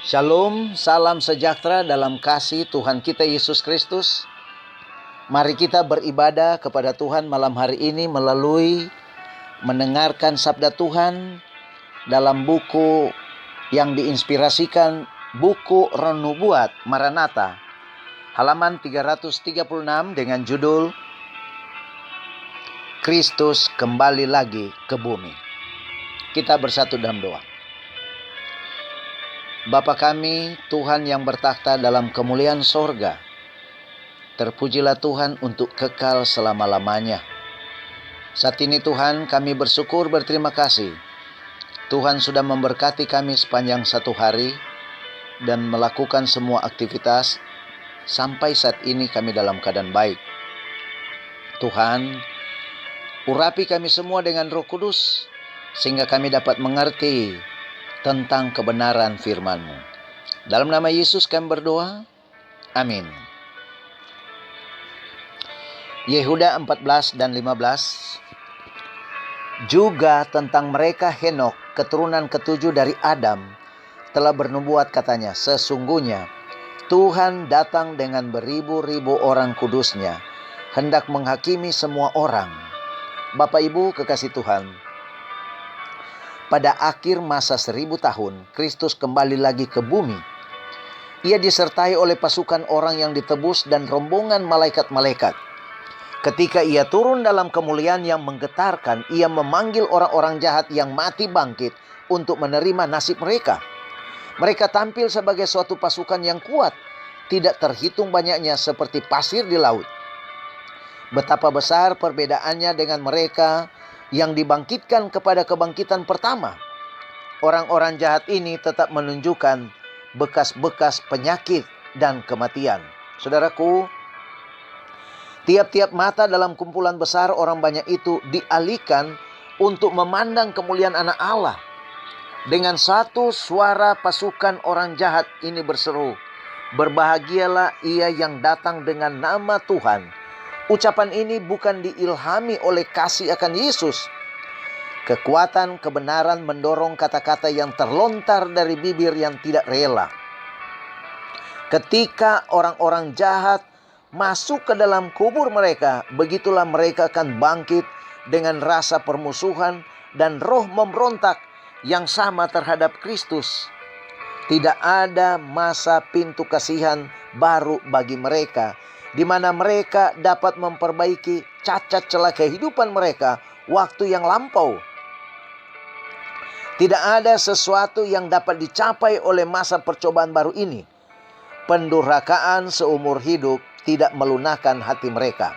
Shalom, salam sejahtera dalam kasih Tuhan kita Yesus Kristus. Mari kita beribadah kepada Tuhan malam hari ini melalui mendengarkan sabda Tuhan dalam buku yang diinspirasikan, buku Renubuat Maranatha, halaman 336 dengan judul Kristus kembali lagi ke bumi. Kita bersatu dalam doa. Bapa kami, Tuhan yang bertakhta dalam kemuliaan sorga, terpujilah Tuhan untuk kekal selama-lamanya. Saat ini Tuhan, kami bersyukur berterima kasih. Tuhan sudah memberkati kami sepanjang satu hari dan melakukan semua aktivitas sampai saat ini kami dalam keadaan baik. Tuhan, urapi kami semua dengan Roh Kudus sehingga kami dapat mengerti tentang kebenaran firman-Mu. Dalam nama Yesus kami berdoa. Amin. Yehuda 14 dan 15. Juga tentang mereka Henokh, keturunan ketujuh dari Adam, telah bernubuat katanya, sesungguhnya Tuhan datang dengan beribu-ribu orang kudusnya, hendak menghakimi semua orang. Bapak Ibu kekasih Tuhan, pada akhir masa 1000 tahun, Kristus kembali lagi ke bumi. Ia disertai oleh pasukan orang yang ditebus dan rombongan malaikat-malaikat. Ketika ia turun dalam kemuliaan yang menggetarkan, ia memanggil orang-orang jahat yang mati bangkit untuk menerima nasib mereka. Mereka tampil sebagai suatu pasukan yang kuat, tidak terhitung banyaknya seperti pasir di laut. Betapa besar perbedaannya dengan mereka yang dibangkitkan kepada kebangkitan pertama. Orang-orang jahat ini tetap menunjukkan bekas-bekas penyakit dan kematian. Saudaraku, tiap-tiap mata dalam kumpulan besar orang banyak itu dialihkan untuk memandang kemuliaan anak Allah. Dengan satu suara pasukan orang jahat ini berseru, "Berbahagialah ia yang datang dengan nama Tuhan." Ucapan ini bukan diilhami oleh kasih akan Yesus. Kekuatan kebenaran mendorong kata-kata yang terlontar dari bibir yang tidak rela. Ketika orang-orang jahat masuk ke dalam kubur mereka, begitulah mereka akan bangkit dengan rasa permusuhan dan roh memberontak yang sama terhadap Kristus. Tidak ada masa pintu kasihan baru bagi mereka, di mana mereka dapat memperbaiki cacat celah kehidupan mereka waktu yang lampau. Tidak ada sesuatu yang dapat dicapai oleh masa percobaan baru ini. Pendurhakaan seumur hidup tidak melunakkan hati mereka.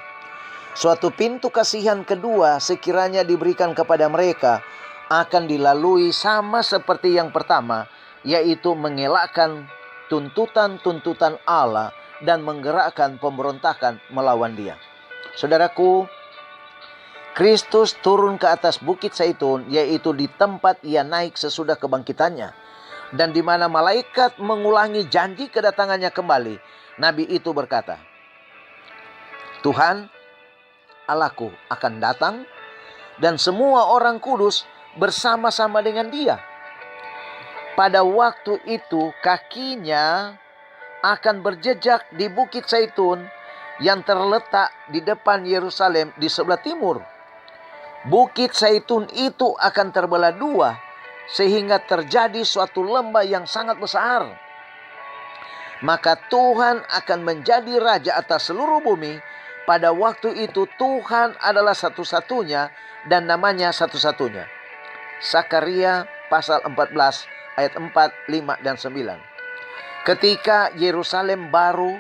Suatu pintu kasihan kedua sekiranya diberikan kepada mereka akan dilalui sama seperti yang pertama, yaitu mengelakkan tuntutan-tuntutan Allah dan menggerakkan pemberontakan melawan Dia. Saudaraku, Kristus turun ke atas bukit Zaitun, yaitu di tempat ia naik sesudah kebangkitannya, dan di mana malaikat mengulangi janji kedatangannya kembali. Nabi itu berkata, "Tuhan, Allahku akan datang dan semua orang kudus bersama-sama dengan Dia." Pada waktu itu kakinya akan berjejak di bukit Zaitun yang terletak di depan Yerusalem di sebelah timur. Bukit Zaitun itu akan terbelah dua sehingga terjadi suatu lembah yang sangat besar. Maka Tuhan akan menjadi raja atas seluruh bumi. Pada waktu itu Tuhan adalah satu-satunya dan namanya satu-satunya. Sakaria pasal 14 ayat 4, 5 dan 9. Ketika Yerusalem baru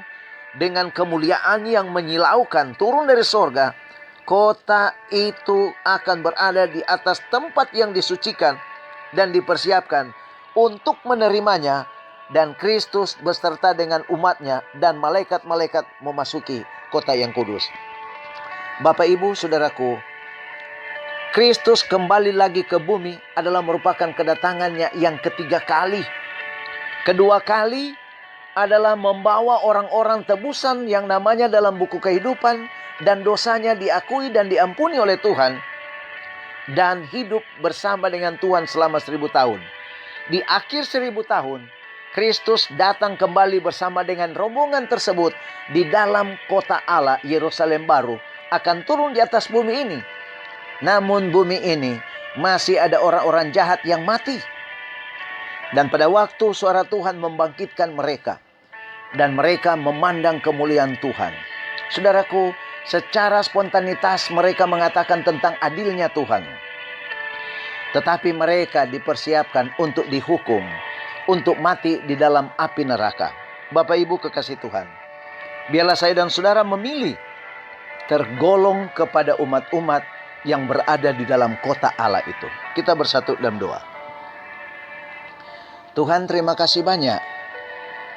dengan kemuliaan yang menyilaukan turun dari sorga, kota itu akan berada di atas tempat yang disucikan dan dipersiapkan untuk menerimanya, dan Kristus beserta dengan umatnya dan malaikat-malaikat memasuki kota yang kudus. Bapak, Ibu, Saudaraku, Kristus kembali lagi ke bumi adalah merupakan kedatangannya yang ketiga kali. Kedua kali adalah membawa orang-orang tebusan yang namanya dalam buku kehidupan dan dosanya diakui dan diampuni oleh Tuhan, dan hidup bersama dengan Tuhan selama 1000 tahun. Di akhir 1000 tahun, Kristus datang kembali bersama dengan rombongan tersebut di dalam kota Allah, Yerusalem baru, akan turun di atas bumi ini. Namun bumi ini masih ada orang-orang jahat yang mati. Dan pada waktu suara Tuhan membangkitkan mereka, dan mereka memandang kemuliaan Tuhan. Saudaraku, secara spontanitas mereka mengatakan tentang adilnya Tuhan. Tetapi mereka dipersiapkan untuk dihukum, untuk mati di dalam api neraka. Bapak Ibu kekasih Tuhan, biarlah saya dan saudara memilih tergolong kepada umat-umat yang berada di dalam kota Allah itu. Kita bersatu dalam doa. Tuhan, terima kasih banyak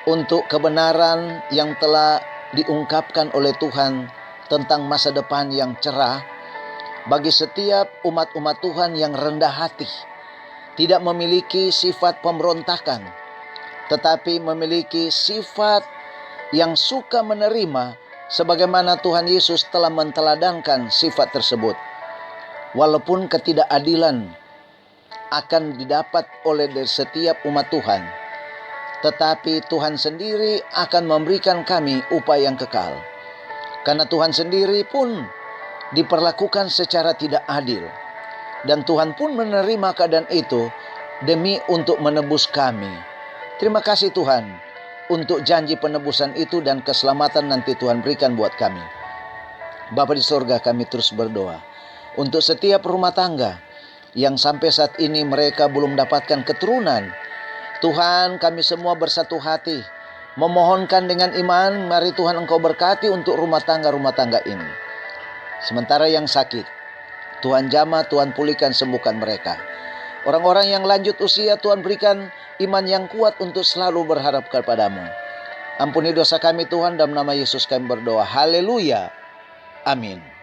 untuk kebenaran yang telah diungkapkan oleh Tuhan tentang masa depan yang cerah bagi setiap umat-umat Tuhan yang rendah hati, tidak memiliki sifat pemberontakan, tetapi memiliki sifat yang suka menerima sebagaimana Tuhan Yesus telah menteladankan sifat tersebut. Walaupun ketidakadilan akan didapat oleh setiap umat Tuhan, tetapi Tuhan sendiri akan memberikan kami upah yang kekal. Karena Tuhan sendiri pun diperlakukan secara tidak adil. Dan Tuhan pun menerima keadaan itu demi untuk menebus kami. Terima kasih Tuhan untuk janji penebusan itu dan keselamatan nanti Tuhan berikan buat kami. Bapa di sorga, kami terus berdoa untuk setiap rumah tangga yang sampai saat ini mereka belum dapatkan keturunan. Tuhan, kami semua bersatu hati memohonkan dengan iman, mari Tuhan Engkau berkati untuk rumah tangga ini. Sementara yang sakit, Tuhan jamah, Tuhan pulihkan, sembuhkan mereka. Orang-orang yang lanjut usia, Tuhan berikan iman yang kuat untuk selalu berharap kepadamu. Ampuni dosa kami Tuhan, dalam nama Yesus kami berdoa. Haleluya. Amin.